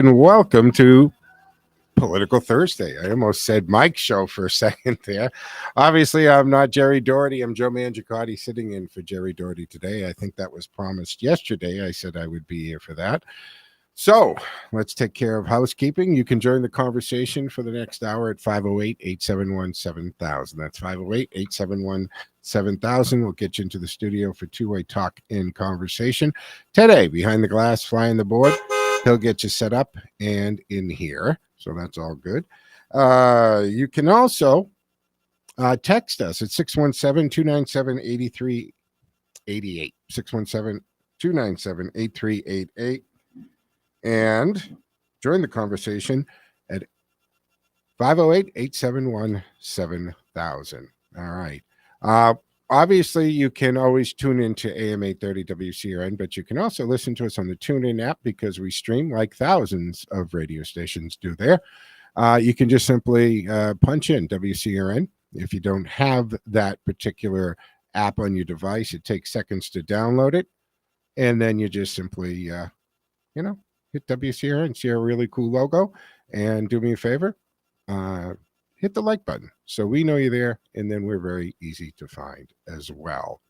And welcome to Political Thursday. I almost said Mike's show for a second there. Obviously, I'm not Jerry Doherty. I'm Joe Mangiacotti sitting in for Jerry Doherty today. I think that was promised yesterday. I said I would be here for that. So let's take care of housekeeping. You can join the conversation for the next hour at 508 871 7000. That's 508 871 7000. We'll get you into the studio for two-way talk and conversation. Today, behind the glass, flying the board, he'll get you set up and in here. So that's all good. You can also text us at 617 297 8388. 617 297 8388. And join the conversation at 508 871 7000. All right. Obviously, you can always tune into AM 830 WCRN, but you can also listen to us on the TuneIn app because we stream like thousands of radio stations do there. You can just simply punch in WCRN. If you don't have that particular app on your device, it takes seconds to download it. And then you just simply, hit WCRN, see our really cool logo, and do me a favor, hit the like button so we know you're there, and then we're very easy to find as well.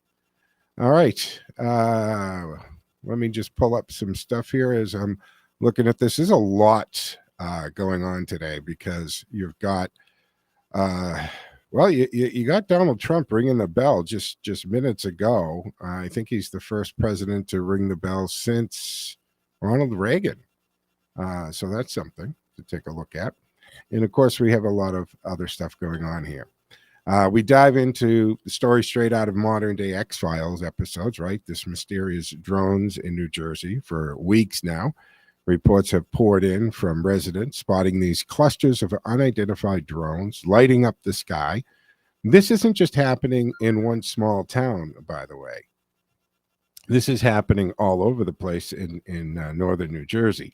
All right. Let me just pull up some stuff here as I'm looking at this. There's a lot going on today because you've got, you got Donald Trump ringing the bell just minutes ago. I think he's the first president to ring the bell since Ronald Reagan. So that's something to take a look at. And of course, we have a lot of other stuff going on here. We dive into the story straight out of modern day X-Files episodes, right? This mysterious drones in New Jersey for weeks now. Reports have poured in from residents spotting these clusters of unidentified drones lighting up the sky. This isn't just happening in one small town, by the way. This is happening all over the place in northern New Jersey,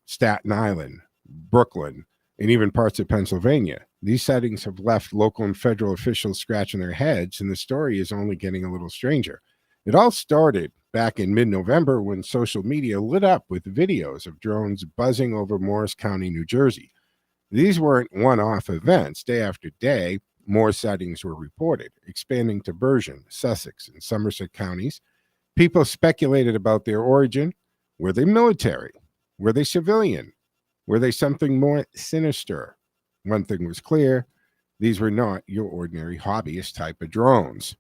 Staten Island, Brooklyn, and even parts of Pennsylvania. These sightings have left local and federal officials scratching their heads, and the story is only getting a little stranger. It all started back in mid-November when social media lit up with videos of drones buzzing over Morris County, New Jersey. These weren't one-off events. Day after day, more sightings were reported, expanding to Bergen, Sussex, and Somerset counties. People speculated about their origin. Were they military? Were they civilian? Were they something more sinister? One thing was clear. These were not your ordinary hobbyist type of drones.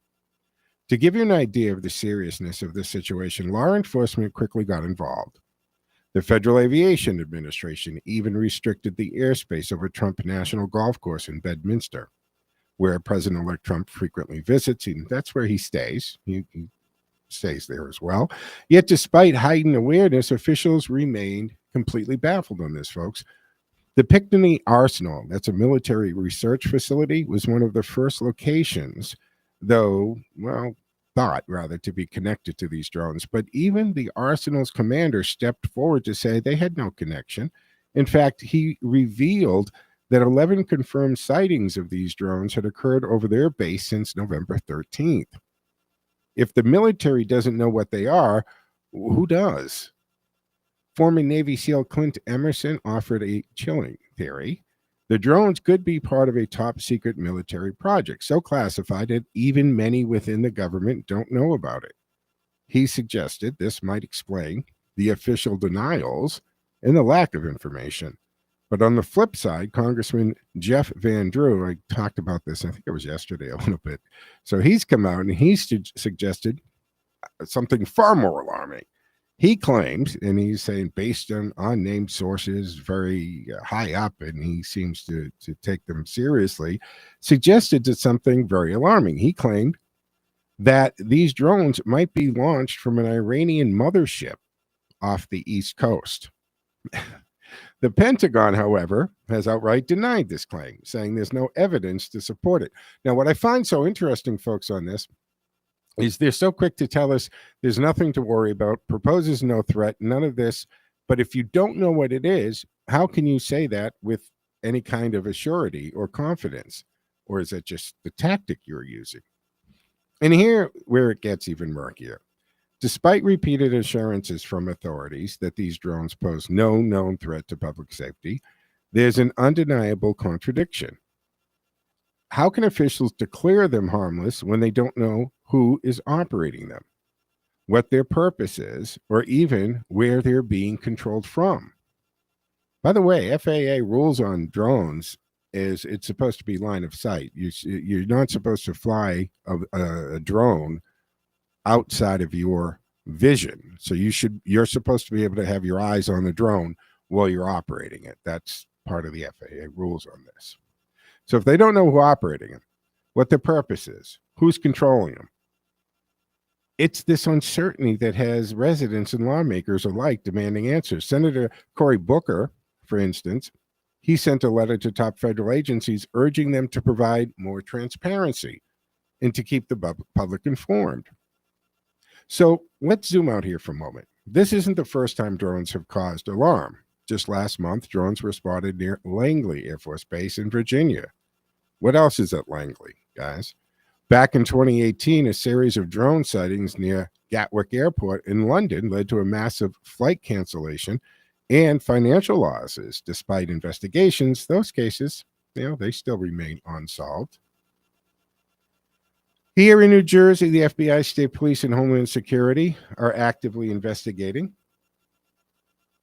To give you an idea of the seriousness of this situation, law enforcement quickly got involved. The Federal Aviation Administration even restricted the airspace over Trump National Golf Course in Bedminster, where President-elect Trump frequently visits, and that's where he stays. He stays there as well. Yet, despite heightened awareness, officials remained completely baffled on this, folks. The Pinckney Arsenal, that's a military research facility, was one of the first locations, thought rather to be connected to these drones. But even the Arsenal's commander stepped forward to say they had no connection. In fact, he revealed that 11 confirmed sightings of these drones had occurred over their base since November 13th. If the military doesn't know what they are, who does? Former Navy SEAL Clint Emerson offered a chilling theory. The drones could be part of a top-secret military project, so classified that even many within the government don't know about it. He suggested this might explain the official denials and the lack of information. But on the flip side, Congressman Jeff Van Drew, I talked about this, I think it was yesterday a little bit. So he's come out and he's suggested something far more alarming. He claims, and he's saying based on unnamed sources very high up, and he seems to take them seriously, suggested that something very alarming. He claimed that these drones might be launched from an Iranian mothership off the East Coast. The Pentagon, however, has outright denied this claim, saying there's no evidence to support it. Now, what I find so interesting, folks, on this is they're so quick to tell us there's nothing to worry about, proposes no threat, none of this. But if you don't know what it is, how can you say that with any kind of assurity or confidence? Or is it just the tactic you're using? And here where it gets even murkier. Despite repeated assurances from authorities that these drones pose no known threat to public safety, there's an undeniable contradiction. How can officials declare them harmless when they don't know who is operating them, what their purpose is, or even where they're being controlled from? By the way, FAA rules on drones is it's supposed to be line of sight. You're not supposed to fly a drone outside of your vision. So you're supposed to be able to have your eyes on the drone while you're operating it. That's part of the FAA rules on this. So if they don't know who's operating them, what their purpose is, who's controlling them, it's this uncertainty that has residents and lawmakers alike demanding answers. Senator Cory Booker, for instance, he sent a letter to top federal agencies urging them to provide more transparency and to keep the public informed. So let's zoom out here for a moment. This isn't the first time drones have caused alarm. Just last month, drones were spotted near Langley Air Force Base in Virginia. What else is at Langley, guys? Back in 2018, a series of drone sightings near Gatwick Airport in London led to a massive flight cancellation and financial losses. Despite investigations, those cases, they still remain unsolved. Here in New Jersey, the FBI, state police, and Homeland Security are actively investigating.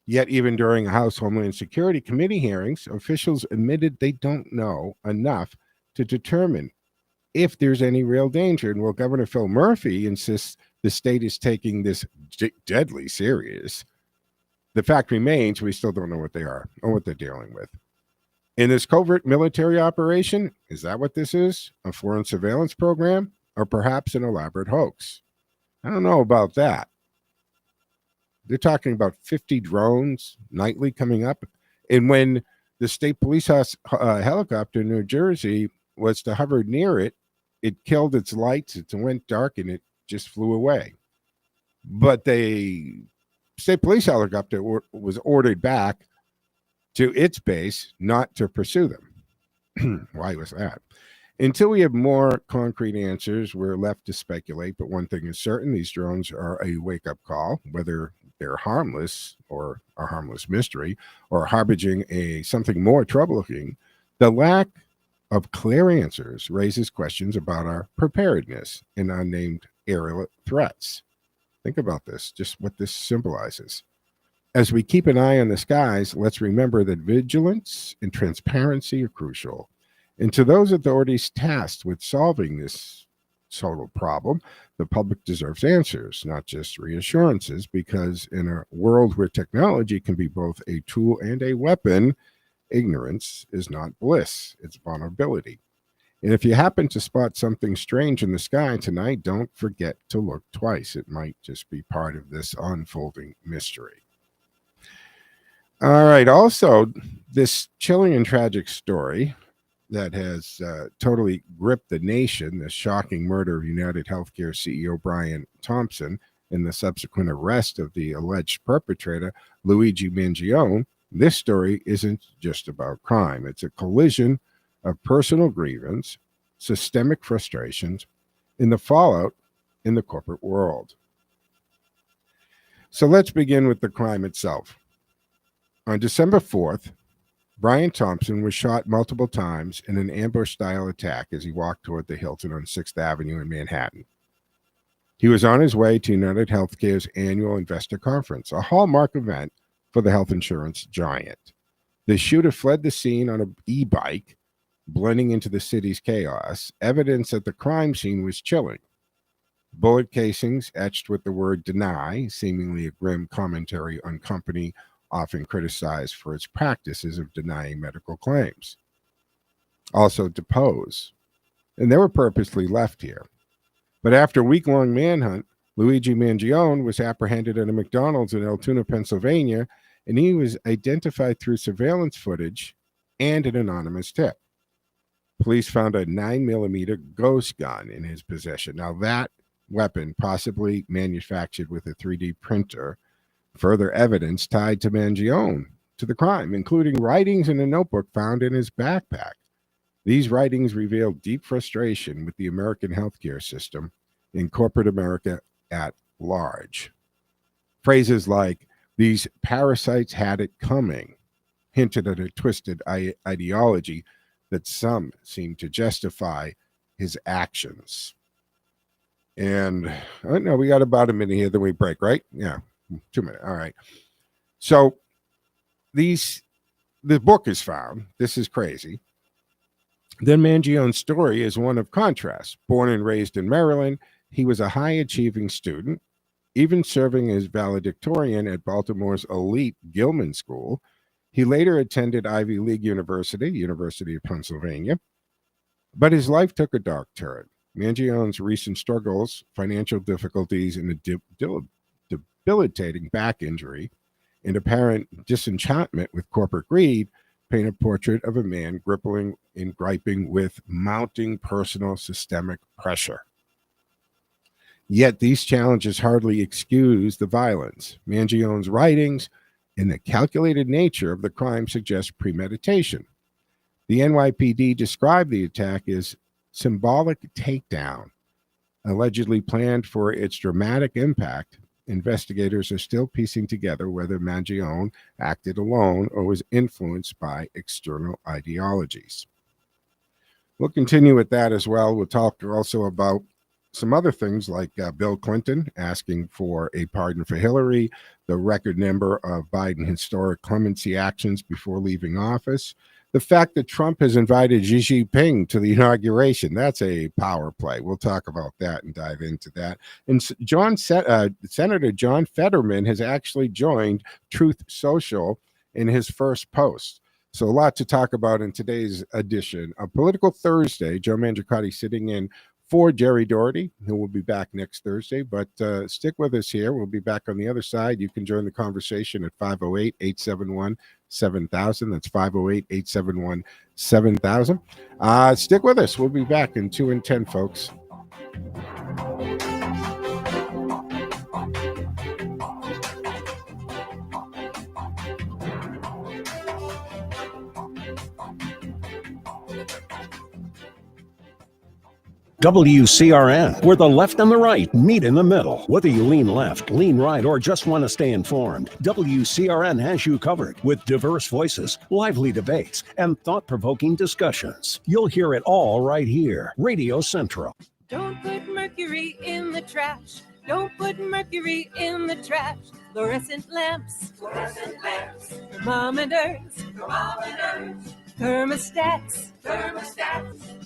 Yet, even during House Homeland Security Committee hearings, officials admitted they don't know enough to determine if there's any real danger. And while Governor Phil Murphy insists the state is taking this deadly serious, the fact remains we still don't know what they are or what they're dealing with. In this covert military operation, is that what this is? A foreign surveillance program? Or perhaps an elaborate hoax? I don't know about that. They're talking about 50 drones nightly coming up. And when the state police helicopter in New Jersey was to hover near it, it killed its lights, it went dark, and it just flew away. But the state police helicopter was ordered back to its base not to pursue them. Why was that? Until we have more concrete answers, we're left to speculate. But one thing is certain, these drones are a wake-up call, whether they're harmless or a harmless mystery or harbinging something more troubling. The lack of clear answers raises questions about our preparedness in unnamed aerial threats. Think about this, just what this symbolizes. As we keep an eye on the skies, let's remember that vigilance and transparency are crucial. And to those authorities tasked with solving this total problem, the public deserves answers, not just reassurances, because in a world where technology can be both a tool and a weapon, ignorance is not bliss, it's vulnerability. And if you happen to spot something strange in the sky tonight, don't forget to look twice. It might just be part of this unfolding mystery. All right, also, this chilling and tragic story that has totally gripped the nation, the shocking murder of United Healthcare CEO Brian Thompson and the subsequent arrest of the alleged perpetrator, Luigi Mangione. This story isn't just about crime. It's a collision of personal grievance, systemic frustrations, and the fallout in the corporate world. So let's begin with the crime itself. On December 4th, Brian Thompson was shot multiple times in an ambush-style attack as he walked toward the Hilton on 6th Avenue in Manhattan. He was on his way to United Healthcare's annual investor conference, a hallmark event for the health insurance giant. The shooter fled the scene on an e-bike, blending into the city's chaos. Evidence that the crime scene was chilling. Bullet casings etched with the word deny, seemingly a grim commentary on company often criticized for its practices of denying medical claims. Also depose. And they were purposely left here. But after a week-long manhunt, Luigi Mangione was apprehended at a McDonald's in Altoona, Pennsylvania, and he was identified through surveillance footage and an anonymous tip. Police found a 9mm ghost gun in his possession. Now, that weapon, possibly manufactured with a 3D printer, further evidence tied to Mangione to the crime, including writings in a notebook found in his backpack. These writings revealed deep frustration with the American healthcare system in corporate America at large. Phrases like, these parasites had it coming, hinted at a twisted ideology that some seem to justify his actions. And no, we got about a minute here, then we break, right? Yeah, 2 minutes. All right. So the book is found. This is crazy. Then Mangione's story is one of contrast. Born and raised in Maryland, he was a high-achieving student, even serving as valedictorian at Baltimore's elite Gilman School. He later attended Ivy League University of Pennsylvania, but his life took a dark turn. Mangione's recent struggles, financial difficulties, and a debilitating back injury, and apparent disenchantment with corporate greed paint a portrait of a man griping with mounting personal systemic pressure. Yet these challenges hardly excuse the violence. Mangione's writings and the calculated nature of the crime suggest premeditation. The NYPD described the attack as symbolic takedown, allegedly planned for its dramatic impact. Investigators are still piecing together whether Mangione acted alone or was influenced by external ideologies. We'll continue with that as well. We'll talk also about some other things like Bill Clinton asking for a pardon for Hillary, the record number of Biden historic clemency actions before leaving office, the fact that Trump has invited Xi Jinping to the inauguration. That's a power play. We'll talk about that and dive into that. And Senator John Fetterman has actually joined Truth Social in his first post. So a lot to talk about in today's edition of Political Thursday. Joe Mangiacotti sitting in for Jerry Doherty, who will be back next Thursday. But stick with us here. We'll be back on the other side. You can join the conversation at 508-871-7000. That's 508-871-7000. Stick with us. We'll be back in 2 and 10, folks. WCRN, where the left and the right meet in the middle. Whether you lean left, lean right, or just want to stay informed, WCRN has you covered with diverse voices, lively debates, and thought-provoking discussions. You'll hear it all right here. Radio Central. Don't put mercury in the trash. Don't put mercury in the trash. Fluorescent lamps. Thermometers. Thermostats.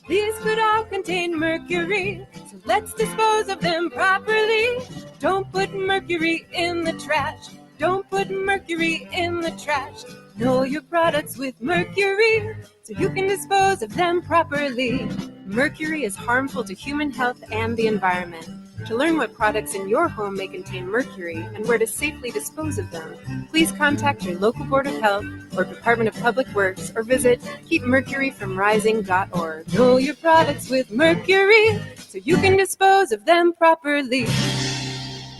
These could all contain mercury, so let's dispose of them properly. Don't put mercury in the trash. Don't put mercury in the trash. Know your products with mercury, so you can dispose of them properly. Mercury is harmful to human health and the environment. To learn what products in your home may contain mercury and where to safely dispose of them, please contact your local Board of Health or Department of Public Works or visit keepmercuryfromrising.org. Know your products with mercury, so you can dispose of them properly.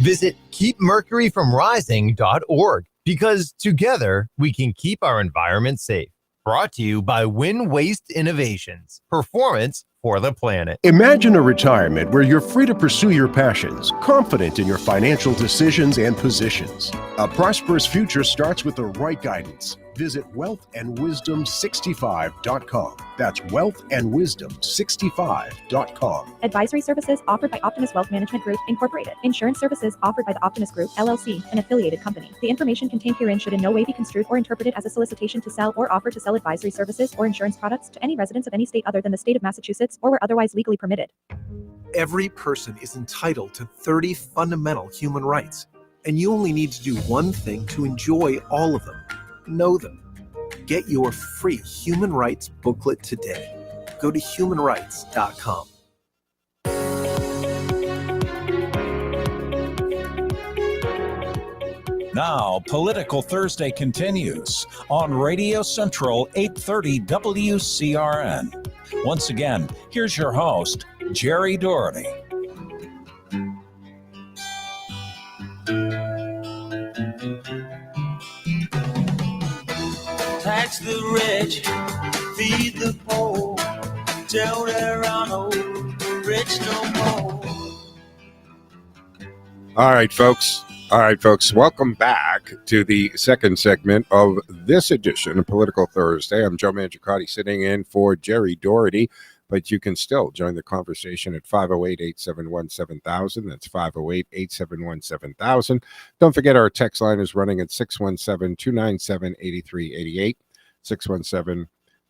Visit keepmercuryfromrising.org, because together we can keep our environment safe. Brought to you by Win Waste Innovations. Performance for the planet. Imagine a retirement where you're free to pursue your passions, confident in your financial decisions and positions. A prosperous future starts with the right guidance. Visit wealthandwisdom65.com. That's wealthandwisdom65.com. Advisory services offered by Optimus Wealth Management Group, Incorporated. Insurance services offered by the Optimus Group, LLC, an affiliated company. The information contained herein should in no way be construed or interpreted as a solicitation to sell or offer to sell advisory services or insurance products to any residents of any state other than the state of Massachusetts or where otherwise legally permitted. Every person is entitled to 30 fundamental human rights, and you only need to do one thing to enjoy all of them. Know them. Get your free human rights booklet today. Go to humanrights.com. Now, Political Thursday continues on Radio Central 830 WCRN. Once again, here's your host, Jerry Doherty. Tax the rich, feed the poor, till there are no rich no more. All right, folks. Welcome back to the second segment of this edition of Political Thursday. I'm Joe Mangiacotti sitting in for Jerry Doherty, but you can still join the conversation at 508-871-7000. That's 508-871-7000. Don't forget our text line is running at 617-297-8388,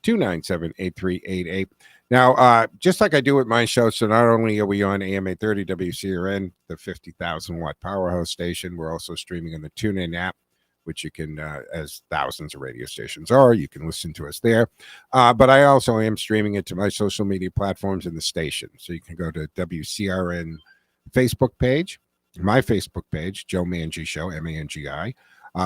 617-297-8388. Now, just like I do with my show, so not only are we on AM 830 WCRN, the 50,000 watt powerhouse station, we're also streaming on the TuneIn app, which you can, as thousands of radio stations are, you can listen to us there. But I also am streaming it to my social media platforms in the station. So you can go to WCRN Facebook page, my Facebook page, Joe Mangi Show, Mangi.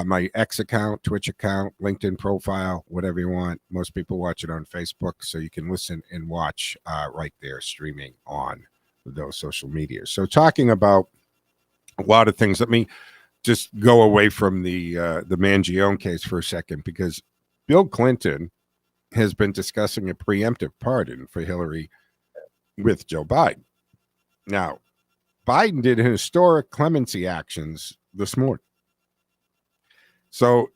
My X account, Twitch account, LinkedIn profile, whatever you want. Most people watch it on Facebook, so you can listen and watch right there streaming on those social medias. So talking about a lot of things, let me just go away from the Mangione case for a second, because Bill Clinton has been discussing a preemptive pardon for Hillary with Joe Biden. Now, Biden did historic clemency actions this morning. So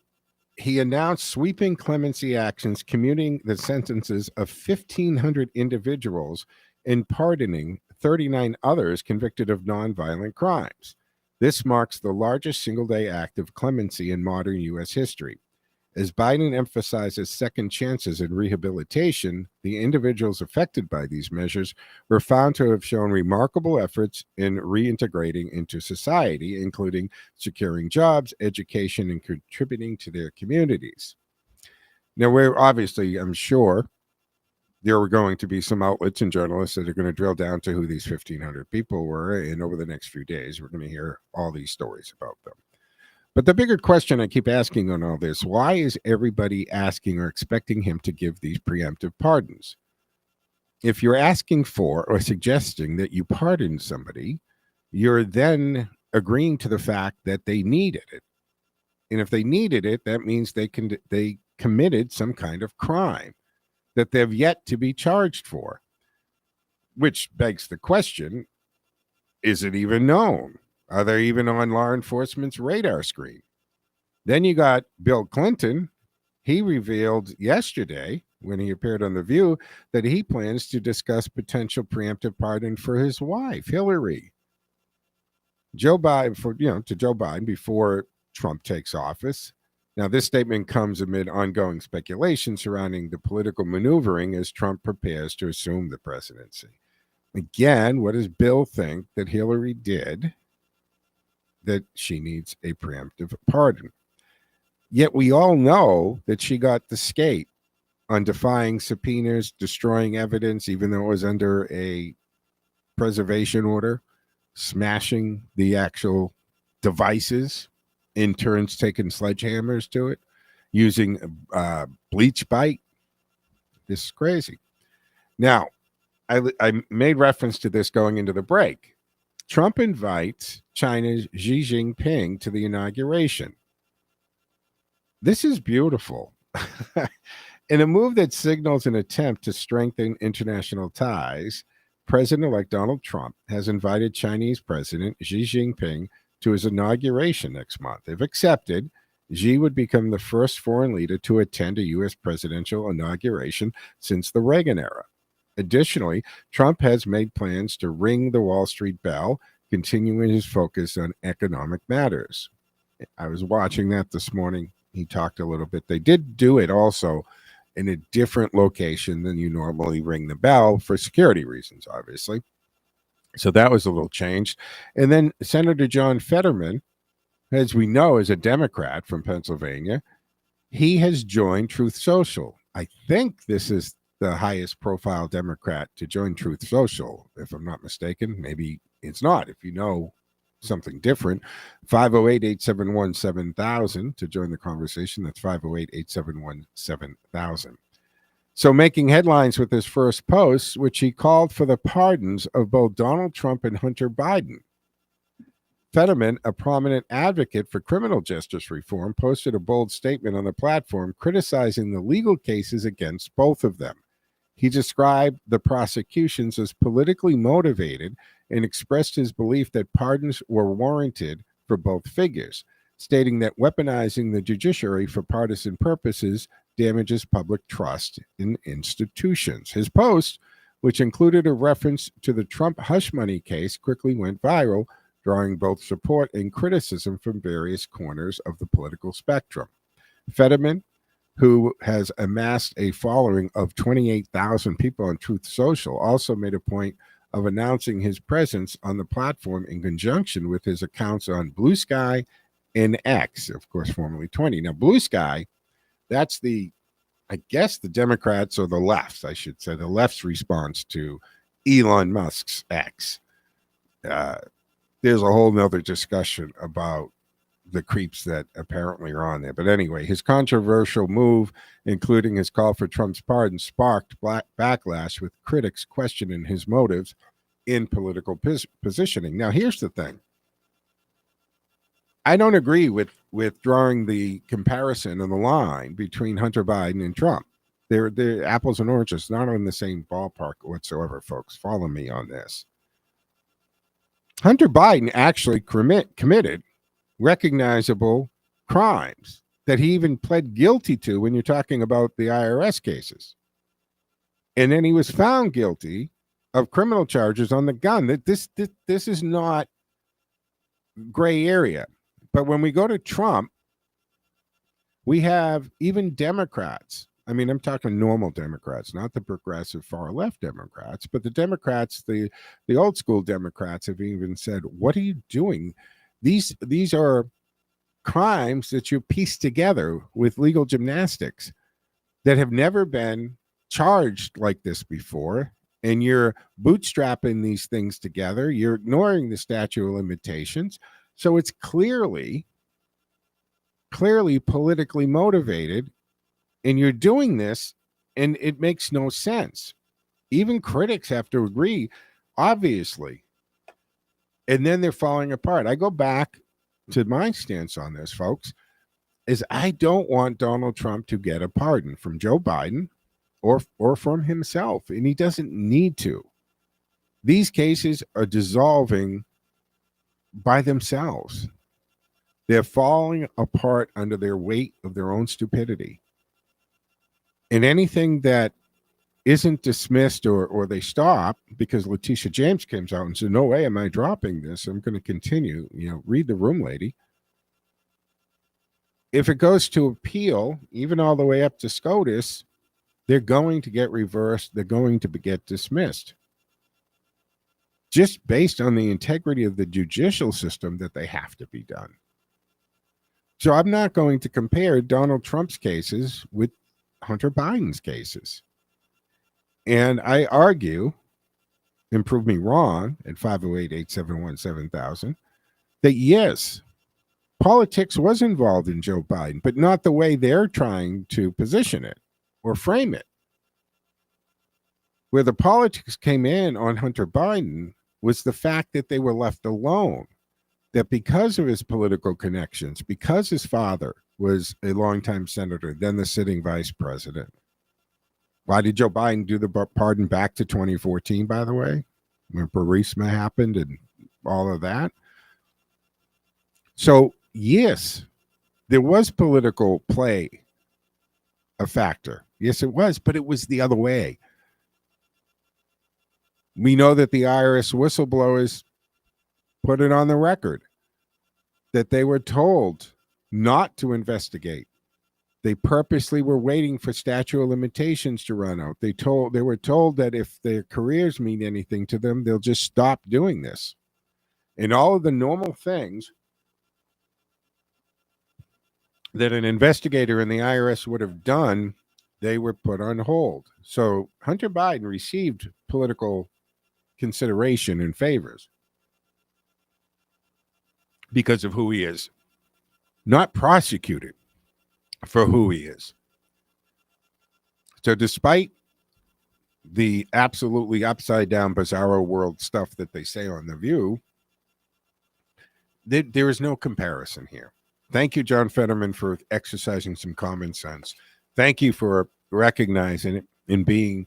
he announced sweeping clemency actions, commuting the sentences of 1,500 individuals and pardoning 39 others convicted of nonviolent crimes. This marks the largest single-day act of clemency in modern U.S. history. As Biden emphasizes second chances and rehabilitation, the individuals affected by these measures were found to have shown remarkable efforts in reintegrating into society, including securing jobs, education, and contributing to their communities. Now, we're obviously, I'm sure, there are going to be some outlets and journalists that are going to drill down to who these 1,500 people were, and over the next few days, we're going to hear all these stories about them. But the bigger question I keep asking on all this, why is everybody asking or expecting him to give these preemptive pardons? If you're asking for or suggesting that you pardon somebody, you're then agreeing to the fact that they needed it. And if they needed it, that means they committed some kind of crime that they've yet to be charged for, which begs the question, is it even known? Are they even on law enforcement's radar screen? Then you got Bill Clinton. He revealed yesterday, when he appeared on The View, that he plans to discuss potential preemptive pardon for his wife, Hillary. Joe Biden before Trump takes office. Now, this statement comes amid ongoing speculation surrounding the political maneuvering as Trump prepares to assume the presidency. Again, what does Bill think that Hillary did that she needs a preemptive pardon? Yet we all know that she got the skate on defying subpoenas, destroying evidence, even though it was under a preservation order, smashing the actual devices, interns taking sledgehammers to it, using bleach bite. This is crazy. Now, I made reference to this going into the break. Trump invites China's Xi Jinping to the inauguration. This is beautiful. In a move that signals an attempt to strengthen international ties, President-elect Donald Trump has invited Chinese President Xi Jinping to his inauguration next month. If accepted, Xi would become the first foreign leader to attend a U.S. presidential inauguration since the Reagan era. Additionally, Trump has made plans to ring the Wall Street bell, continuing his focus on economic matters. I was watching that this morning. He talked a little bit. They did do it also in a different location than you normally ring the bell for security reasons, obviously. So that was a little changed. And then Senator John Fetterman, as we know, is a Democrat from Pennsylvania. He has joined Truth Social. I think this is the highest profile Democrat to join Truth Social, if I'm not mistaken. Maybe it's not. If you know something different, 508-871-7000 to join the conversation. That's 508-871-7000. So making headlines with his first post, which he called for the pardons of both Donald Trump and Hunter Biden. Fetterman, a prominent advocate for criminal justice reform, posted a bold statement on the platform criticizing the legal cases against both of them. He described the prosecutions as politically motivated and expressed his belief that pardons were warranted for both figures, stating that weaponizing the judiciary for partisan purposes damages public trust in institutions. His post, which included a reference to the Trump hush money case, quickly went viral, drawing both support and criticism from various corners of the political spectrum. Fetterman, who has amassed a following of 28,000 people on Truth Social, also made a point of announcing his presence on the platform in conjunction with his accounts on Blue Sky and X, of course, formerly 20. Now, Blue Sky, that's I guess the Democrats or the left, I should say, the left's response to Elon Musk's X. There's a whole nother discussion about the creeps that apparently are on there. But anyway, his controversial move, including his call for Trump's pardon, sparked backlash, with critics questioning his motives in political positioning. Now, here's the thing. I don't agree with drawing the comparison and the line between Hunter Biden and Trump. They're apples and oranges, not in the same ballpark whatsoever, folks. Follow me on this. Hunter Biden actually committed recognizable crimes that he even pled guilty to when you're talking about the IRS cases. And then he was found guilty of criminal charges on the gun. That this is not gray area. But when we go to Trump, we have even Democrats. I mean, I'm talking normal Democrats, not the progressive far left Democrats, but the Democrats, the old school Democrats have even said, what are you doing? These are crimes that you piece together with legal gymnastics that have never been charged like this before. And you're bootstrapping these things together. You're ignoring the statute of limitations. So it's clearly politically motivated, and you're doing this, and it makes no sense. Even critics have to agree, obviously. And then they're falling apart. I go back to my stance on this, folks, is I don't want Donald Trump to get a pardon from Joe Biden or from himself, and he doesn't need to. These cases are dissolving by themselves. They're falling apart under their weight of their own stupidity. And anything that isn't dismissed or they stop, because Letitia James comes out and said, no way am I dropping this. I'm going to continue. Read the room, lady. If it goes to appeal, even all the way up to SCOTUS, they're going to get reversed. They're going to get dismissed. Just based on the integrity of the judicial system that they have to be done. So I'm not going to compare Donald Trump's cases with Hunter Biden's cases. And I argue, and prove me wrong, at 508-871-7000, that yes, politics was involved in Joe Biden, but not the way they're trying to position it or frame it. Where the politics came in on Hunter Biden was the fact that they were left alone, that because of his political connections, because his father was a longtime senator, then the sitting vice president. Why did Joe Biden do the pardon back to 2014, by the way, when Burisma happened and all of that? So, yes, there was political play a factor. Yes, it was, but it was the other way. We know that the IRS whistleblowers put it on the record that they were told not to investigate. They purposely were waiting for statute of limitations to run out. They were told that if their careers mean anything to them, they'll just stop doing this. And all of the normal things that an investigator in the IRS would have done, they were put on hold. So Hunter Biden received political consideration and favors because of who he is, not prosecuted for who he is. So despite the absolutely upside down bizarro world stuff that they say on The View, there is no comparison here. Thank you, John Fetterman, for exercising some common sense. Thank you for recognizing it and being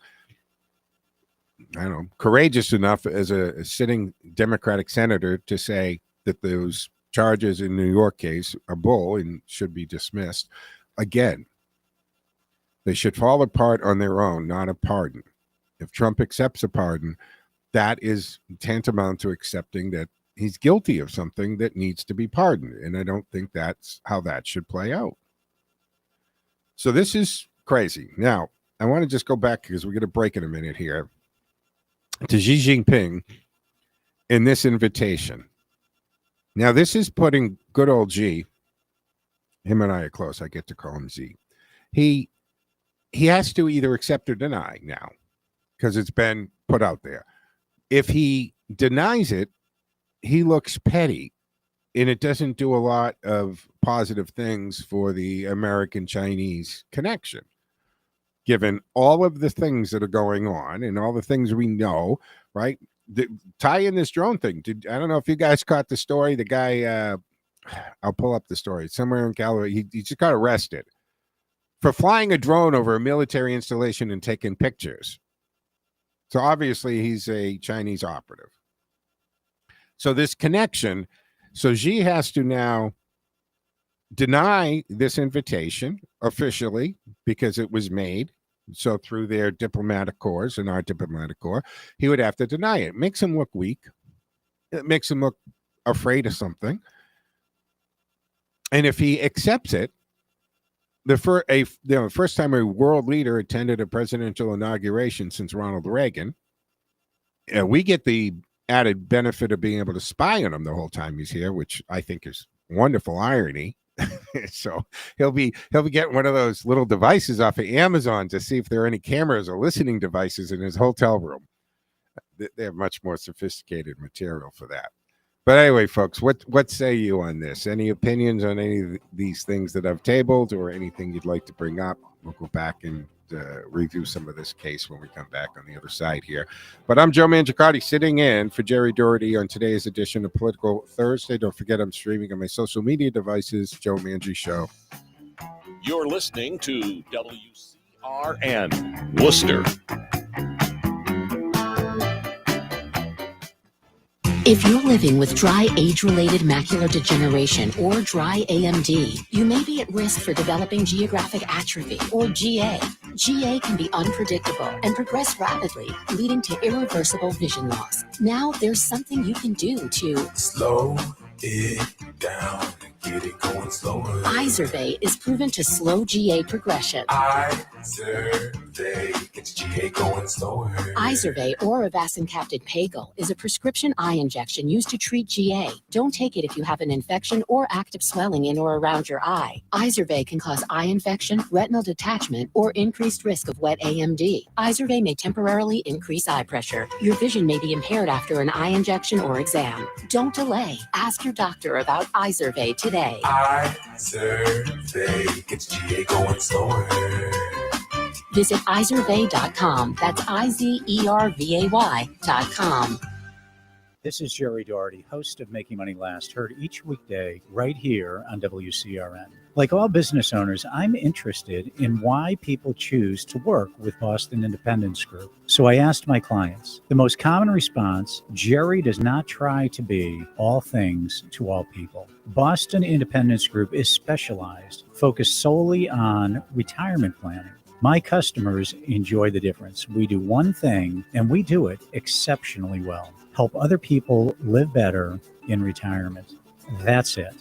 I don't know, courageous enough as a sitting Democratic senator to say that those charges in New York case are bull and should be dismissed. Again, they should fall apart on their own, not a pardon. If Trump accepts a pardon, that is tantamount to accepting that he's guilty of something that needs to be pardoned. And I don't think that's how that should play out. So this is crazy. Now, I want to just go back because we're going to break in a minute here to Xi Jinping in this invitation. Now, this is putting good old Xi, him and I are close. I get to call him Z. He has to either accept or deny now because it's been put out there. If he denies it, he looks petty, and it doesn't do a lot of positive things for the American-Chinese connection, given all of the things that are going on and all the things we know, right? Tie in this drone thing. I don't know if you guys caught the story. The guy, I'll pull up the story. Somewhere in California, he just got arrested for flying a drone over a military installation and taking pictures. So obviously he's a Chinese operative. So this connection, so Xi has to now deny this invitation officially because it was made. So through their diplomatic corps and our diplomatic corps, he would have to deny it. It makes him look weak. It makes him look afraid of something. And if he accepts it, the first time a world leader attended a presidential inauguration since Ronald Reagan, we get the added benefit of being able to spy on him the whole time he's here, which I think is wonderful irony. So he'll be getting one of those little devices off of Amazon to see if there are any cameras or listening devices in his hotel room. They have much more sophisticated material for that. But anyway, folks, what say you on this? Any opinions on any of these things that I've tabled or anything you'd like to bring up? We'll go back and review some of this case when we come back on the other side here. But I'm Joe Mangiacotti sitting in for Jerry Doherty on today's edition of Political Thursday. Don't forget I'm streaming on my social media devices, Joe Mangi Show. You're listening to WCRN Worcester. If you're living with dry age-related macular degeneration or dry AMD, you may be at risk for developing geographic atrophy or GA. GA can be unpredictable and progress rapidly, leading to irreversible vision loss. Now there's something you can do to slow it down and get it going slower. Izervay is proven to slow GA progression. Izervay gets GA going slower. Izervay or avacincaptad pagel is a prescription eye injection used to treat GA. Don't take it if you have an infection or active swelling in or around your eye. Izervay can cause eye infection, retinal detachment, or increased risk of wet AMD. Izervay may temporarily increase eye pressure. Your vision may be impaired after an eye injection or exam. Don't delay. Ask your doctor about Izervay today. Izervay gets GA going slower. Visit Izervay.com. That's IZERVAY.com. This is Jerry Doherty, host of Making Money Last, heard each weekday right here on WCRN. Like all business owners, I'm interested in why people choose to work with Boston Independence Group. So I asked my clients. The most common response, Jerry does not try to be all things to all people. Boston Independence Group is specialized, focused solely on retirement planning. My customers enjoy the difference. We do one thing, and we do it exceptionally well. Help other people live better in retirement. That's it.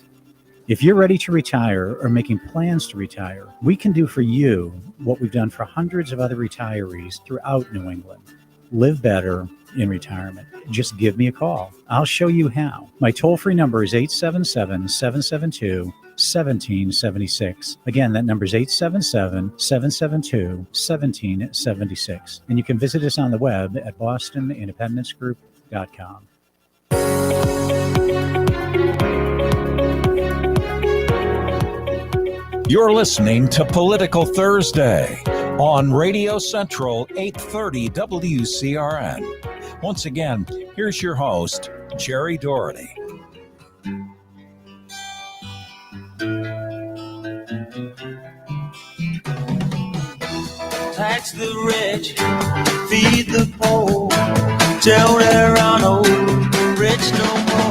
If you're ready to retire or making plans to retire, we can do for you what we've done for hundreds of other retirees throughout New England. Live better in retirement. Just give me a call. I'll show you how. My toll-free number is 877-772-1776. Again, that number is 877-772-1776. And you can visit us on the web at bostonindependencegroup.com. You're listening to Political Thursday on Radio Central 830 WCRN. Once again, here's your host, Jerry Doherty. tax the rich, feed the poor, till there are no rich no more.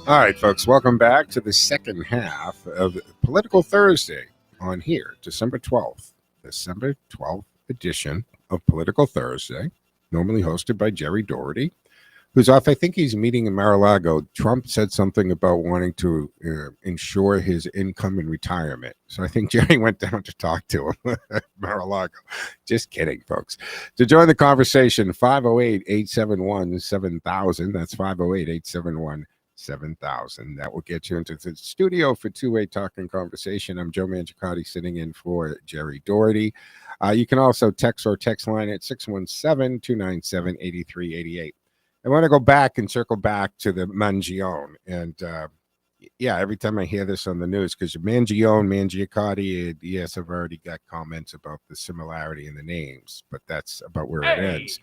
All right, folks, welcome back to the second half of Political Thursday on here, December 12th edition of Political Thursday, normally hosted by Jerry Doherty, who's off. I think he's meeting in Mar-a-Lago. Trump said something about wanting to ensure his income in retirement. So I think Jerry went down to talk to him at Mar-a-Lago. Just kidding, folks. To join the conversation, 508-871-7000. That's 508-871-7000. That will get you into the studio for two-way talking conversation. I'm Joe Mangiacotti sitting in for Jerry Doherty. You can also text line at 617-297-8388. I want to go back and circle back to the Mangione. And every time I hear this on the news, because Mangiacotti, yes, I've already got comments about the similarity in the names, but that's about where it ends.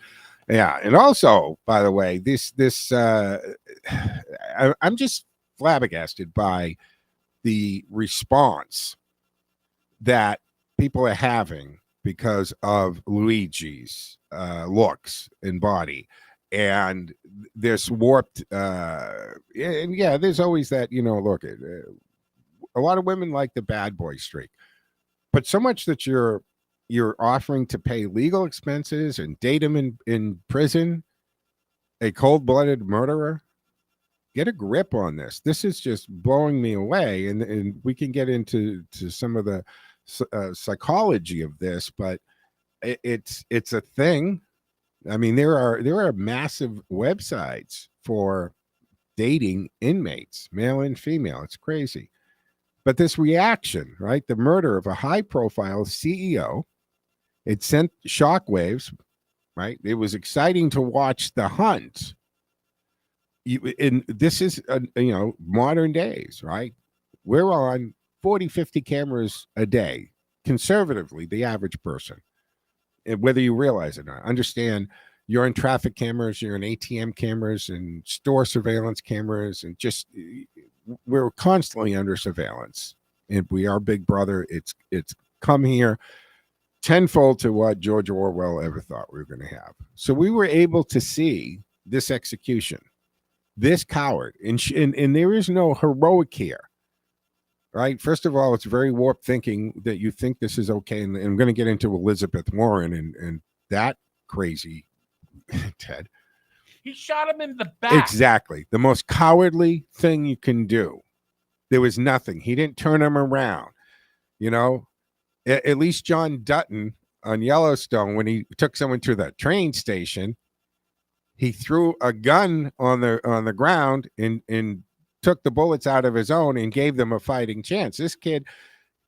Yeah, and also, by the way, I'm just flabbergasted by the response that people are having because of Luigi's looks and body. And this warped, there's always that, look, a lot of women like the bad boy streak, but so much that you're offering to pay legal expenses and date him in prison, a cold-blooded murderer. Get a grip on this. This is just blowing me away, and we can get into some of the psychology of this, but it's a thing. I mean, there are massive websites for dating inmates, male and female. It's crazy. But this reaction, right? The murder of a high-profile CEO, it sent shockwaves, right? It was exciting to watch the hunt. And this is, modern days, right? We're on 40, 50 cameras a day, conservatively, the average person. Whether you realize it or not, understand you're in traffic cameras, you're in ATM cameras and store surveillance cameras, and just we're constantly under surveillance. And we are Big Brother. It's come here tenfold to what George Orwell ever thought we were going to have. So we were able to see this execution, this coward, and there is no heroic here. Right. First of all, it's very warped thinking that you think this is okay. And I'm going to get into Elizabeth Warren and that crazy Ted. He shot him in the back. Exactly. The most cowardly thing you can do. There was nothing. He didn't turn him around. At least John Dutton on Yellowstone, when he took someone to the train station, he threw a gun on the ground and took the bullets out of his own and gave them a fighting chance. This kid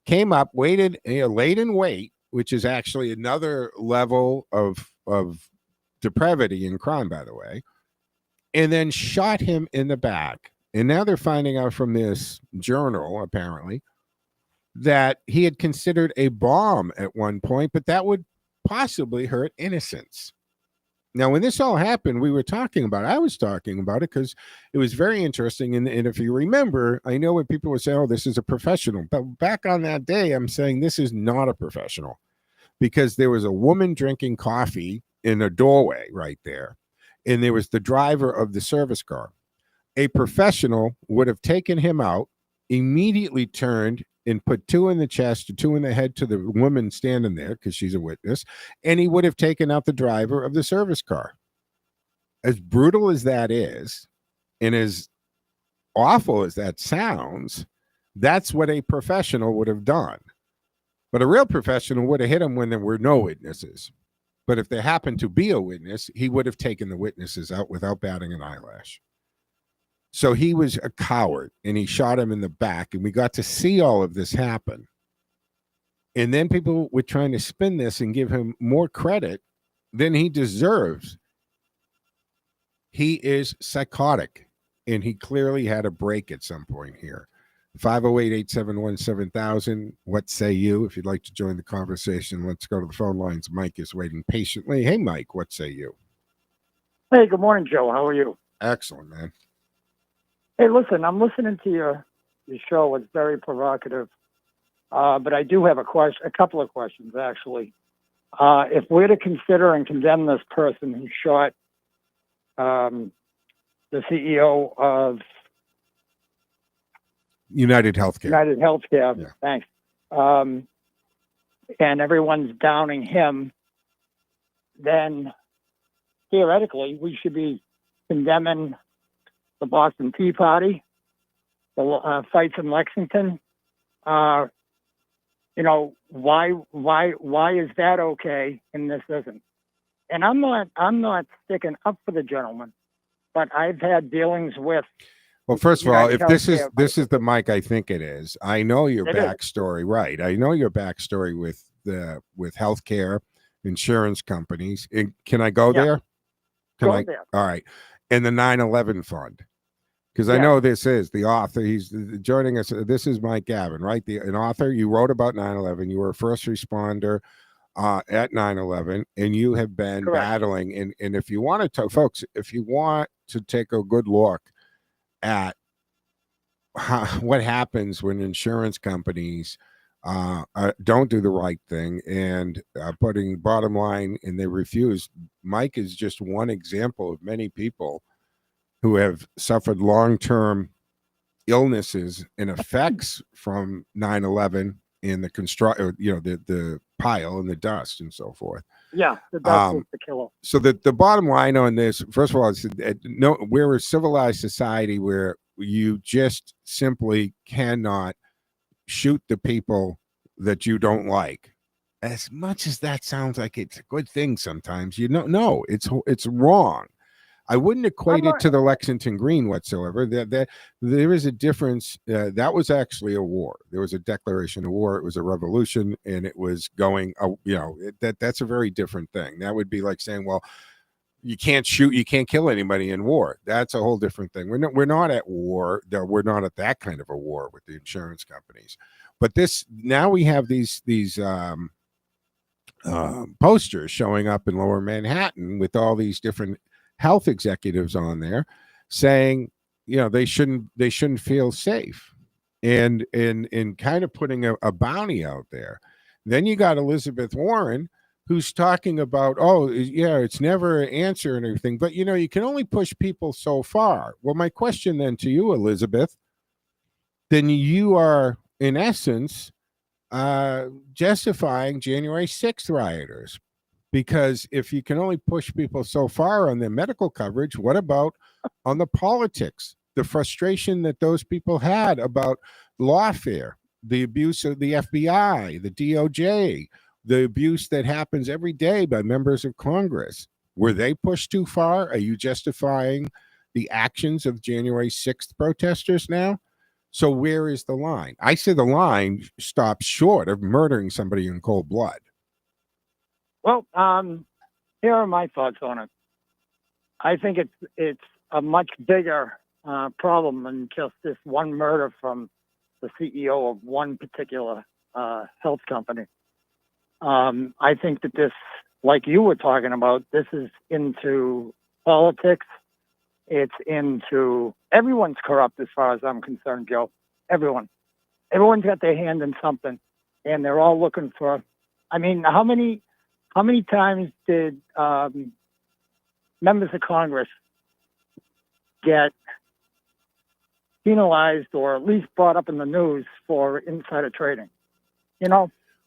came up, waited, laid in wait, which is actually another level of depravity and crime, by the way, and then shot him in the back. And now they're finding out from this journal, apparently, that he had considered a bomb at one point, but that would possibly hurt innocents. Now, when this all happened, I was talking about it because it was very interesting. And if you remember, I know when people would say, oh, this is a professional. But back on that day, I'm saying this is not a professional, because there was a woman drinking coffee in a doorway right there. And there was the driver of the service car. A professional would have taken him out, immediately turned and put 2 in the chest or 2 in the head to the woman standing there because she's a witness, and he would have taken out the driver of the service car. As brutal as that is, and as awful as that sounds, that's what a professional would have done. But a real professional would have hit him when there were no witnesses. But if there happened to be a witness, he would have taken the witnesses out without batting an eyelash. So he was a coward, and he shot him in the back, and we got to see all of this happen. And then people were trying to spin this and give him more credit than he deserves. He is psychotic, and he clearly had a break at some point here. 508-871-7000. What say you? If you'd like to join the conversation, let's go to the phone lines. Mike is waiting patiently. Hey, Mike, what say you? Hey, good morning, Joe. How are you? Excellent, man. Hey, listen, I'm listening to your show. It's very provocative. But I do have a couple of questions, actually. if we're to consider and condemn this person who shot the CEO of United Healthcare. United Healthcare, Yeah. thanks, and everyone's downing him, then theoretically we should be condemning the Boston Tea Party, the fights in Lexington. You know, why is that okay and this isn't? And I'm not sticking up for the gentleman, but I've had dealings with. Well, first of all, if United this Healthcare. is the Mike I think it is, I know your It is. backstory, right? I know your backstory with healthcare, insurance companies. Can I go Yeah. there? Can Go I? there. All right. And the 9/11 fund. Because I Yeah. know this is the author. He's joining us. This is Mike Gavin, right? An author. You wrote about 9/11. You were a first responder at 9/11, and you have been Correct. battling. And if you want to, folks, if you want to take a good look at what happens when insurance companies don't do the right thing and putting bottom line and they refuse, Mike is just one example of many people who have suffered long-term illnesses and effects from 9/11 and the the pile and the dust and so forth. Yeah, that's the killer. So the bottom line on this, first of all, is no, we're a civilized society where you just simply cannot shoot the people that you don't like. As much as that sounds like it's a good thing sometimes, no, it's wrong. I wouldn't equate it to the Lexington Green whatsoever. There is a difference. That was actually a war. There was a declaration of war. It was a revolution, and it was going. That's a very different thing. That would be like saying, well, you can't shoot, you can't kill anybody in war. That's a whole different thing. We're not at war. We're not at that kind of a war with the insurance companies. But now we have these posters showing up in Lower Manhattan with all these different health executives on there saying, they shouldn't feel safe, and kind of putting a bounty out there. Then you got Elizabeth Warren, who's talking about, it's never an answer and everything, but you can only push people so far. Well, my question then to you, Elizabeth, then you are in essence justifying January 6th rioters. Because if you can only push people so far on their medical coverage, what about on the politics? The frustration that those people had about lawfare, the abuse of the FBI, the DOJ, the abuse that happens every day by members of Congress. Were they pushed too far? Are you justifying the actions of January 6th protesters now? So where is the line? I say the line stops short of murdering somebody in cold blood. Well, here are my thoughts on it. I think it's a much bigger problem than just this one murder from the CEO of one particular health company. I think that this, like you were talking about, this is into politics. It's into, everyone's corrupt as far as I'm concerned, Joe. Everyone's got their hand in something, and they're all looking for. I mean, how many times did members of Congress get penalized or at least brought up in the news for insider trading?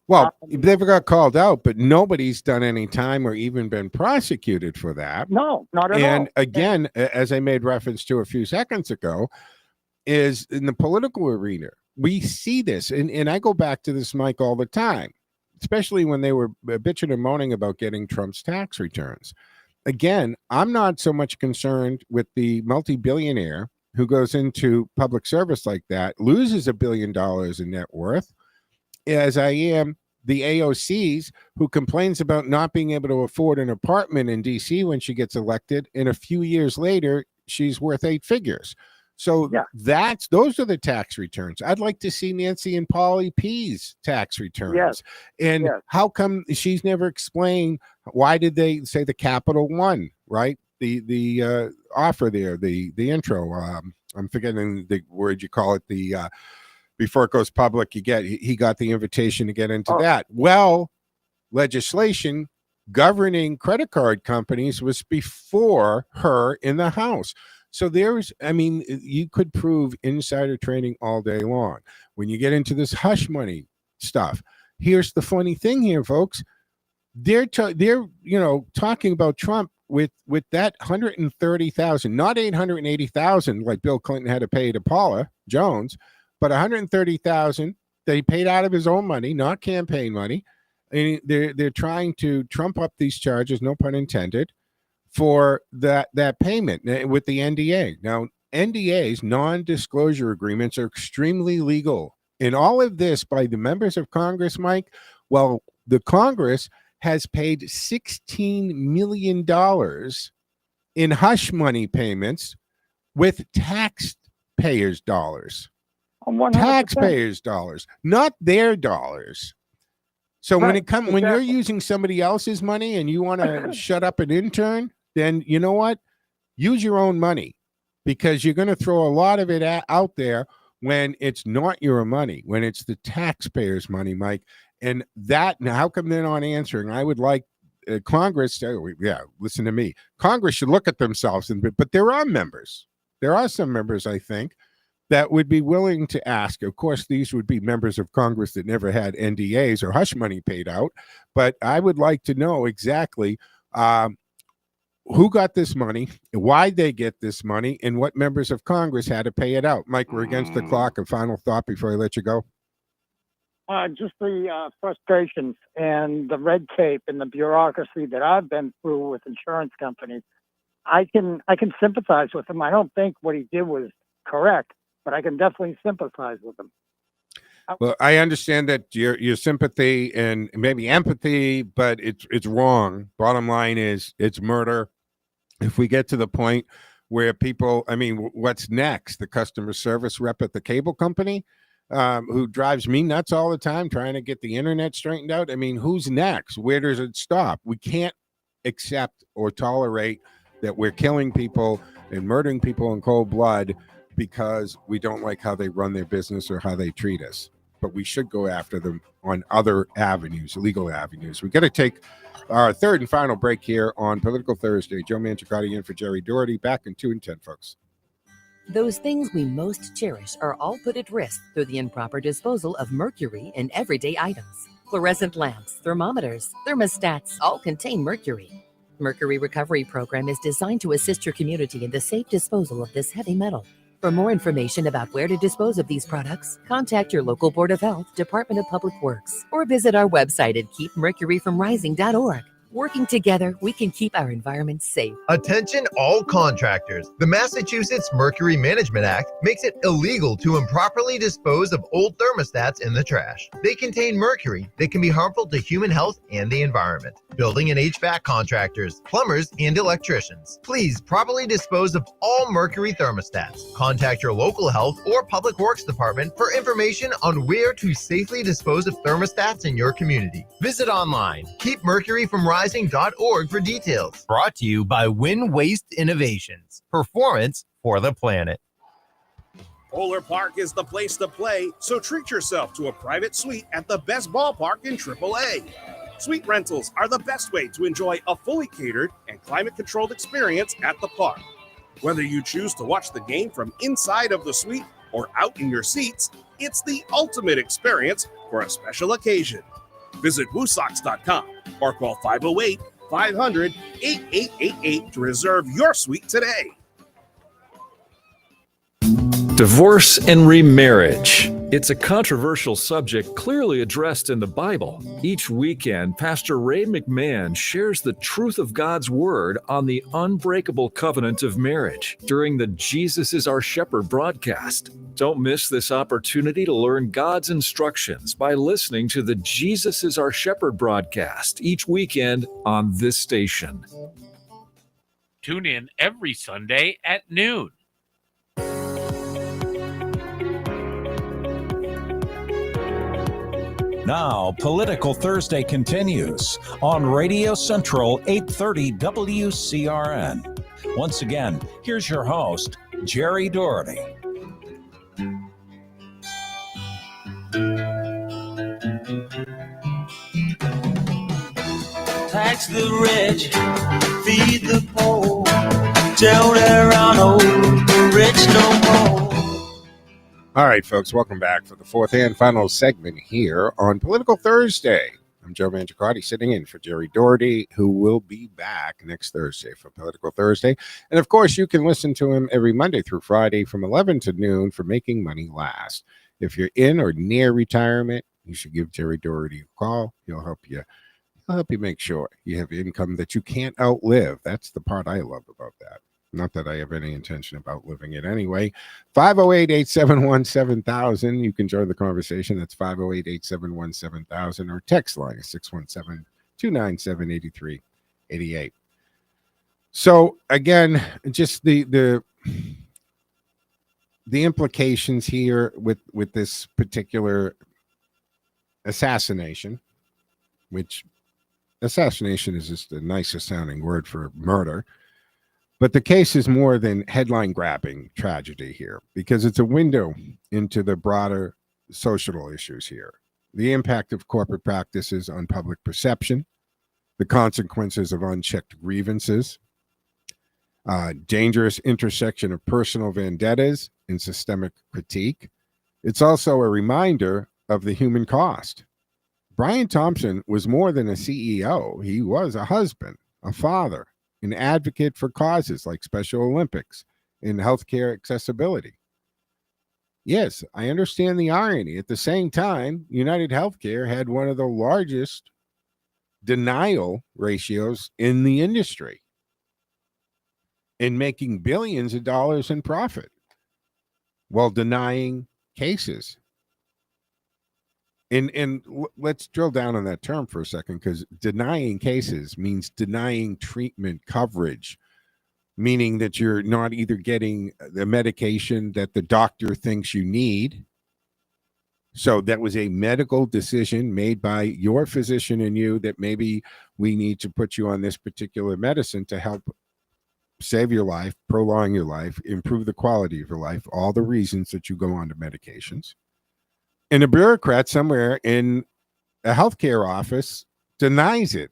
Well, they've got called out, but nobody's done any time or even been prosecuted for that. No, not at all. And again, as I made reference to a few seconds ago, is in the political arena, we see this. And I go back to this, Mike, all the time, especially when they were bitching and moaning about getting Trump's tax returns. Again, I'm not so much concerned with the multi-billionaire who goes into public service like that, loses $1 billion in net worth, as I am the AOCs who complains about not being able to afford an apartment in DC when she gets elected, and a few years later she's worth 8 figures. So those are the tax returns. I'd like to see Nancy and Polly P's tax returns. Yes. And how come she's never explained why did they say the Capital One, right? The offer there, the intro. I'm forgetting the word you call it. Before it goes public, he got the invitation to get into that. Well, legislation governing credit card companies was before her in the House. So you could prove insider trading all day long. When you get into this hush money stuff, here's the funny thing here, folks. They're talking about Trump with that 130,000, not 880,000 like Bill Clinton had to pay to Paula Jones, but 130,000 that he paid out of his own money, not campaign money. And they're trying to trump up these charges, no pun intended, for that payment with the NDA. Now, NDAs, non-disclosure agreements, are extremely legal. And all of this by the members of Congress, Mike, well, the Congress has paid $16 million in hush money payments with taxpayers' dollars. 100%. Taxpayers' dollars, not their dollars. So Right, when you're using somebody else's money and you want to shut up an intern, then you know what? Use your own money, because you're going to throw a lot of it out there when it's not your money, when it's the taxpayers' money, Mike. And now how come they're not answering? I would like Congress to, listen to me. Congress should look at themselves, but there are members. There are some members, I think, that would be willing to ask. Of course, these would be members of Congress that never had NDAs or hush money paid out. But I would like to know exactly who got this money, why they get this money, and what members of Congress had to pay it out. Mike, we're against the clock. A final thought before I let you go. Just the frustrations and the red tape and the bureaucracy that I've been through with insurance companies. I can sympathize with him. I don't think what he did was correct, but I can definitely sympathize with him. Well, I understand that your sympathy and maybe empathy, but it's wrong. Bottom line is it's murder. If we get to the point where people, what's next? The customer service rep at the cable company who drives me nuts all the time trying to get the internet straightened out. Who's next? Where does it stop? We can't accept or tolerate that we're killing people and murdering people in cold blood because we don't like how they run their business or how they treat us. But we should go after them on other avenues, legal avenues. We got to take our third and final break here on Political Thursday. Joe Mangiacotti in for Jerry Doherty. Back in 2 and 10, folks. Those things we most cherish are all put at risk through the improper disposal of mercury in everyday items. Fluorescent lamps, thermometers, thermostats all contain mercury. Mercury Recovery Program is designed to assist your community in the safe disposal of this heavy metal. For more information about where to dispose of these products, contact your local Board of Health, Department of Public Works, or visit our website at keepmercuryfromrising.org. Working together, we can keep our environment safe. Attention all contractors. The Massachusetts Mercury Management Act makes it illegal to improperly dispose of old thermostats in the trash. They contain mercury that can be harmful to human health and the environment. Building and HVAC contractors, plumbers, and electricians, please properly dispose of all mercury thermostats. Contact your local health or public works department for information on where to safely dispose of thermostats in your community. Visit online, keepmercuryfromrising.org for details. Brought to you by Win Waste Innovations. Performance for the planet. Polar Park is the place to play, so treat yourself to a private suite at the best ballpark in AAA. Suite rentals are the best way to enjoy a fully catered and climate-controlled experience at the park. Whether you choose to watch the game from inside of the suite or out in your seats, it's the ultimate experience for a special occasion. Visit WooSox.com or call 508-500-8888 to reserve your suite today. Divorce and remarriage. It's a controversial subject clearly addressed in the Bible. Each weekend, Pastor Ray McMahon shares the truth of God's Word on the unbreakable covenant of marriage during the Jesus is Our Shepherd broadcast. Don't miss this opportunity to learn God's instructions by listening to the Jesus is Our Shepherd broadcast each weekend on this station. Tune in every Sunday at noon. Now, Political Thursday continues on Radio Central 830 WCRN. Once again, here's your host, Jerry Doherty. Tax the rich, feed the poor, till there are no rich no more. All right, folks, welcome back for the fourth and final segment here on Political Thursday. I'm Joe Mangiacotti, sitting in for Jerry Doherty, who will be back next Thursday for Political Thursday. And, of course, you can listen to him every Monday through Friday from 11 to noon for Making Money Last. If you're in or near retirement, you should give Jerry Doherty a call. He'll help you make sure you have income that you can't outlive. That's the part I love about that. Not that I have any intention about living it anyway. 508-871-7000. You can join the conversation. That's 508-871-7000, or text line is 617-297-8388. So again, just the implications here with this particular assassination, which assassination is just the nicest sounding word for murder. But the case is more than headline-grabbing tragedy here, because it's a window into the broader social issues here. The impact of corporate practices on public perception, the consequences of unchecked grievances, dangerous intersection of personal vendettas and systemic critique. It's also a reminder of the human cost. Brian Thompson was more than a CEO. He was a husband, a father, an advocate for causes like Special Olympics and healthcare accessibility. Yes, I understand the irony. At the same time, United Healthcare had one of the largest denial ratios in the industry in making billions of dollars in profit while denying cases. And let's drill down on that term for a second, because denying cases means denying treatment coverage, meaning that you're not either getting the medication that the doctor thinks you need. So that was a medical decision made by your physician and you, that maybe we need to put you on this particular medicine to help save your life, prolong your life, improve the quality of your life, all the reasons that you go on to medications. And a bureaucrat somewhere in a healthcare office denies it.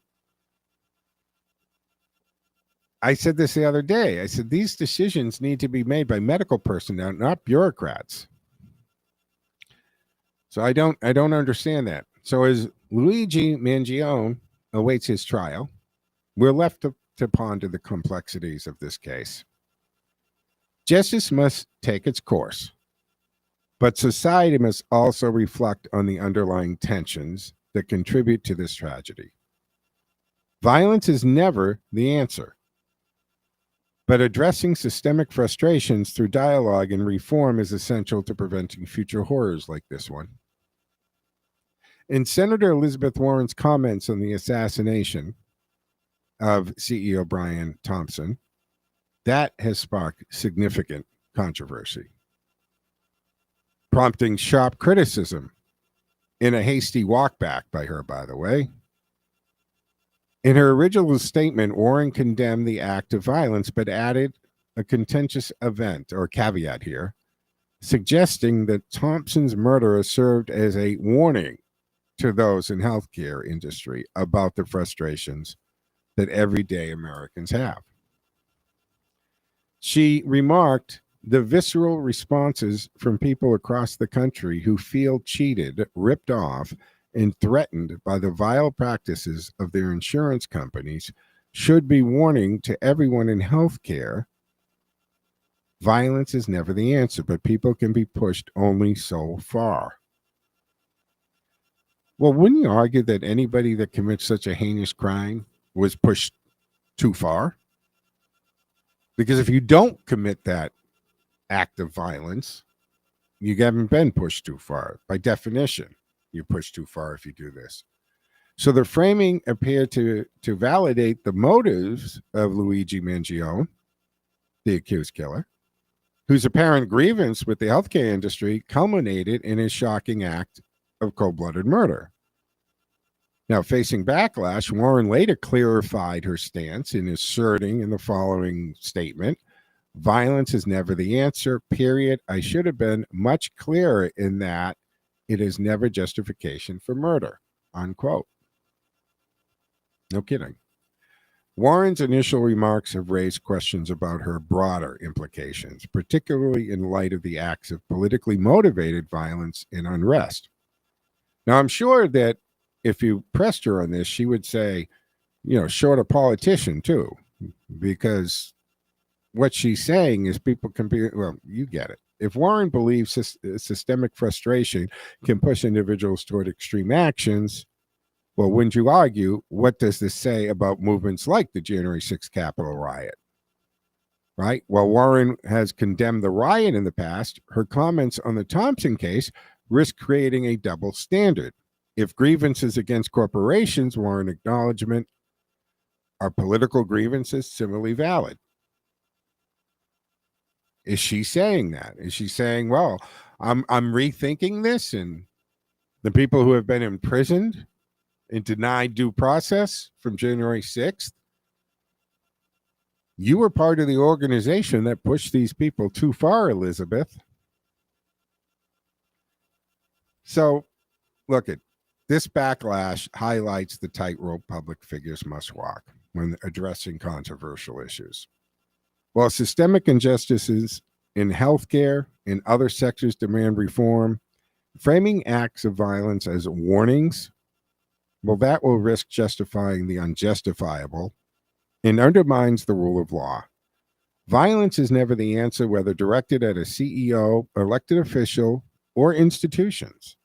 I said this the other day. I said, these decisions need to be made by medical personnel, not bureaucrats. So I don't understand that. So as Luigi Mangione awaits his trial, we're left to ponder the complexities of this case. Justice must take its course, but society must also reflect on the underlying tensions that contribute to this tragedy. Violence is never the answer, but addressing systemic frustrations through dialogue and reform is essential to preventing future horrors like this one. In Senator Elizabeth Warren's comments on the assassination of CEO Brian Thompson, that has sparked significant controversy, prompting sharp criticism in a hasty walkback by her, by the way. In her original statement, Warren condemned the act of violence, but added a contentious event or caveat here, suggesting that Thompson's murder served as a warning to those in healthcare industry about the frustrations that everyday Americans have. She remarked, the visceral responses from people across the country who feel cheated, ripped off, and threatened by the vile practices of their insurance companies should be warning to everyone in healthcare. Violence is never the answer, but people can be pushed only so far. Well, wouldn't you argue that anybody that commits such a heinous crime was pushed too far? Because if you don't commit that act of violence, you haven't been pushed too far. By definition, you push too far if you do this. So the framing appeared to validate the motives of Luigi Mangione, the accused killer, whose apparent grievance with the healthcare industry culminated in his shocking act of cold-blooded murder. Now, facing backlash, Warren later clarified her stance in asserting in the following statement, violence is never the answer, period. I should have been much clearer in that it is never justification for murder, unquote. No kidding. Warren's initial remarks have raised questions about her broader implications, particularly in light of the acts of politically motivated violence and unrest. Now, I'm sure that if you pressed her on this, she would say, short a politician too, because what she's saying is people can be, well, you get it. If Warren believes systemic frustration can push individuals toward extreme actions, well, wouldn't you argue, what does this say about movements like the January 6th Capitol riot? Right? While Warren has condemned the riot in the past, her comments on the Thompson case risk creating a double standard. If grievances against corporations warrant acknowledgement, are political grievances similarly valid? Is she saying that? Is she saying, well, I'm rethinking this, and the people who have been imprisoned and denied due process from January 6th, you were part of the organization that pushed these people too far, Elizabeth. So, look, this backlash highlights the tightrope public figures must walk when addressing controversial issues. While systemic injustices in healthcare and other sectors demand reform, framing acts of violence as warnings, well, that will risk justifying the unjustifiable and undermines the rule of law. Violence is never the answer, whether directed at a CEO, elected official, or institutions.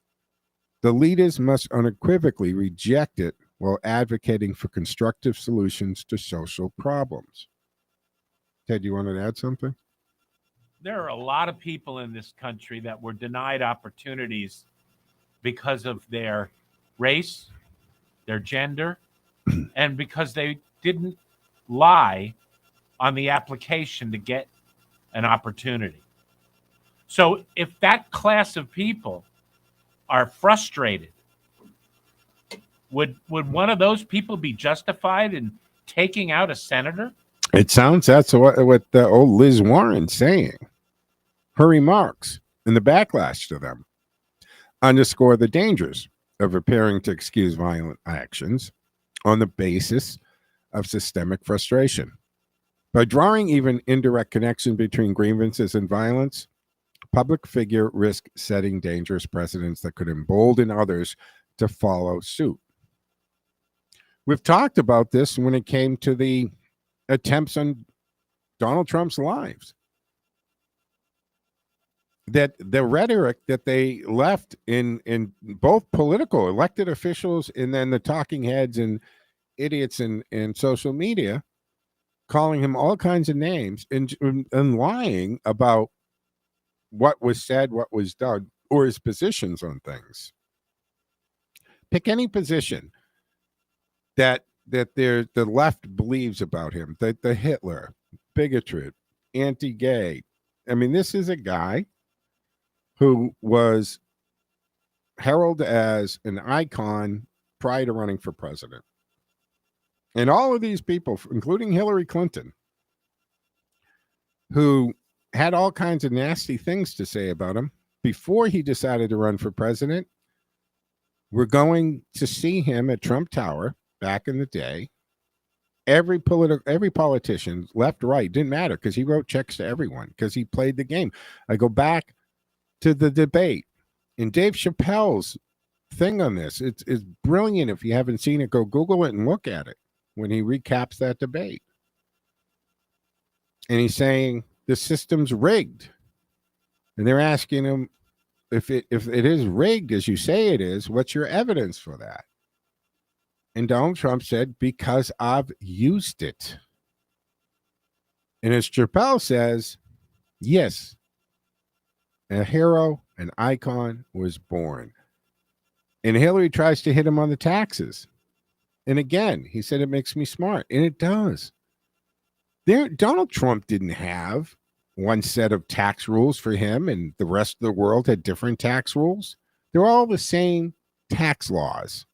The leaders must unequivocally reject it while advocating for constructive solutions to social problems. Ted, you want to add something? There are a lot of people in this country that were denied opportunities because of their race, their gender, and because they didn't lie on the application to get an opportunity. So if that class of people are frustrated, would one of those people be justified in taking out a senator? It sounds that's what old Liz Warren's saying. Her remarks and the backlash to them underscore the dangers of appearing to excuse violent actions on the basis of systemic frustration. By drawing even indirect connection between grievances and violence, public figure risk setting dangerous precedents that could embolden others to follow suit. We've talked about this when it came to the attempts on Donald Trump's lives. That the rhetoric that they left in both political elected officials and then the talking heads and idiots in social media, calling him all kinds of names and lying about what was said, what was done, or his positions on things. Pick any position that the left believes about him, the Hitler, bigotry, anti-gay. I mean, this is a guy who was heralded as an icon prior to running for president. And all of these people, including Hillary Clinton, who had all kinds of nasty things to say about him before he decided to run for president, were going to see him at Trump Tower back in the day. Every politician, left, right, didn't matter, because he wrote checks to everyone because he played the game. I go back to the debate and Dave Chappelle's thing on this. It's brilliant. If you haven't seen it, go Google it and look at it when he recaps that debate. And he's saying the system's rigged. And they're asking him, if it is rigged as you say it is, what's your evidence for that? And Donald Trump said, because I've used it. And as Chappelle says, yes, a hero, an icon was born. And Hillary tries to hit him on the taxes. And again, he said it makes me smart. And it does. Donald Trump didn't have one set of tax rules for him, and the rest of the world had different tax rules. They're all the same tax laws.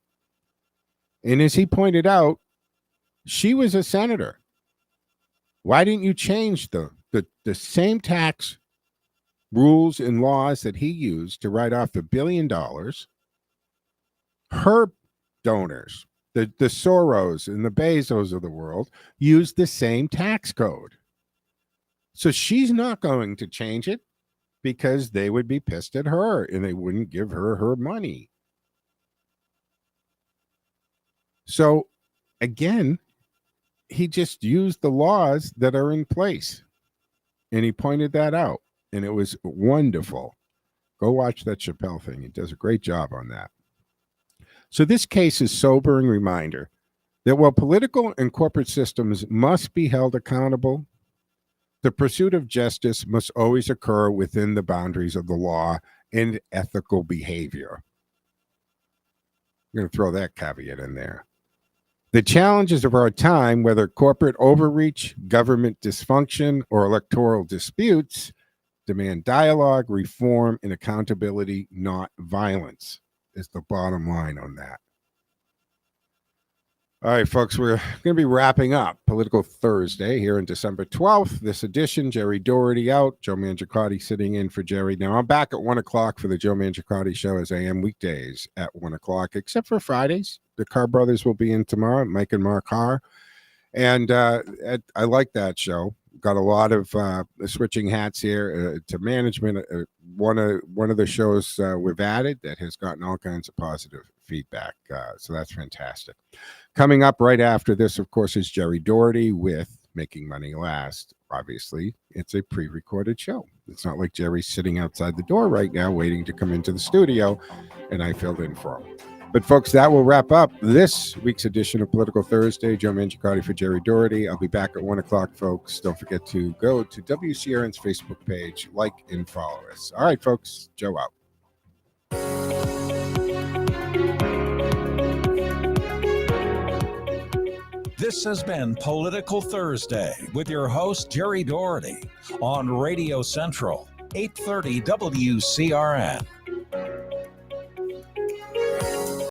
And as he pointed out, she was a senator. Why didn't you change the same tax rules and laws that he used to write off $1 billion? Her donors The Soros and the Bezos of the world use the same tax code. So she's not going to change it because they would be pissed at her and they wouldn't give her her money. So again, he just used the laws that are in place. And he pointed that out. And it was wonderful. Go watch that Chappelle thing. He does a great job on that. So this case is a sobering reminder that while political and corporate systems must be held accountable, the pursuit of justice must always occur within the boundaries of the law and ethical behavior. I'm going to throw that caveat in there. The challenges of our time, whether corporate overreach, government dysfunction, or electoral disputes, demand dialogue, reform, and accountability, not violence, is the bottom line on that. All right, folks, we're going to be wrapping up Political Thursday here on December 12th. This edition, Jerry Doherty out, Joe Mangiacotti sitting in for Jerry. Now, I'm back at 1 o'clock for the Joe Mangiacotti Show, as I am weekdays at 1 o'clock, except for Fridays. The Carr brothers will be in tomorrow, Mike and Mark Carr. And I like that show. Got a lot of switching hats here to management. One of the shows we've added that has gotten all kinds of positive feedback. So that's fantastic. Coming up right after this, of course, is Jerry Doherty with Making Money Last. Obviously, it's a pre-recorded show. It's not like Jerry's sitting outside the door right now waiting to come into the studio, and I filled in for him. But, folks, that will wrap up this week's edition of Political Thursday. Joe Mangiacotti for Jerry Doherty. I'll be back at 1 o'clock, folks. Don't forget to go to WCRN's Facebook page, like and follow us. All right, folks, Joe out. This has been Political Thursday with your host, Jerry Doherty, on Radio Central, 830 WCRN.